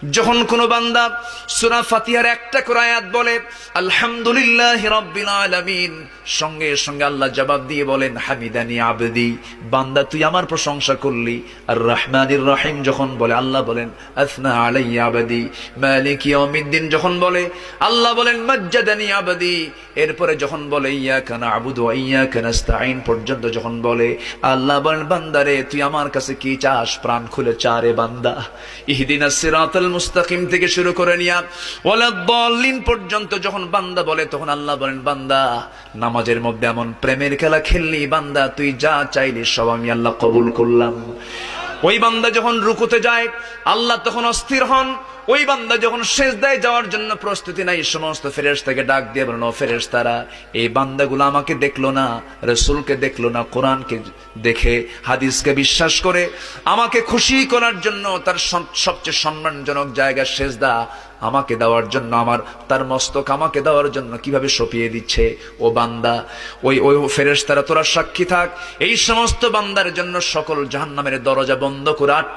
যখন কোন বান্দা সূরা ফাতিহার একটা করে আয়াত বলে আলহামদুলিল্লাহি রাব্বিল আলামিন, সঙ্গে সঙ্গে আল্লাহ জবাব দিয়ে বলেন হামিদানি আবদি, বান্দা তুই আমার প্রশংসা করলি। আর রহমানির রহিম যখন বলে আল্লাহ বলেন আসনা আলাইয়া আবদি। মালিক ইয়াউমিদ্দিন যখন বলে আল্লাহ বলেন মাজ্জাদানি আবদি। এরপরে যখন বলে ইয়াকা না'বুদু ওয়া ইয়াকা নাস্তাঈন পর্যন্ত যখন বলে আল্লাহ বলেন বান্দারে তুই আমার কাছে কি চাস, প্রাণ খুলে চারে বান্দা। ইহদিনাস সিরাতাল মুস্তাকিম থেকে শুরু করে নিয়া ওয়ালাদ-দাল্লিন পর্যন্ত যখন বান্দা বলে তখন আল্লাহ বলেন বান্দা নামাজের মধ্যে এমন প্রেমের খেলা খেললি, বান্দা তুই যা চাইলি সব আমি আল্লাহ কবুল করলাম। ওই বান্দা যখন রুকুতে যায় আল্লাহ তখন অস্থির হন। ওই বান্দা যখন সিজদায় যাওয়ার জন্য প্রস্তুতি নাই, সমস্ত ফেরেশতাকে ডাক দিয়ে বলেন ও ফেরেশতারা, এই বান্দাগুলো আমাকে দেখলো না, রাসূলকে দেখলো না, কোরআনকে দেখে হাদিসকে বিশ্বাস করে আমাকে খুশি করার জন্য তার সবচেয়ে সম্মানজনক জায়গা সিজদা আমাকে দেওয়ার জন্য, আমার তার মস্তক আমাকে দেওয়ার জন্য কিভাবে সঁপিয়ে দিচ্ছে। ও বান্দা, ওই ফেরেশতারা তোরা সাক্ষী থাক, এই সমস্ত বান্দার জন্য সকল জাহান্নামের দরজা বন্ধ করে 8টা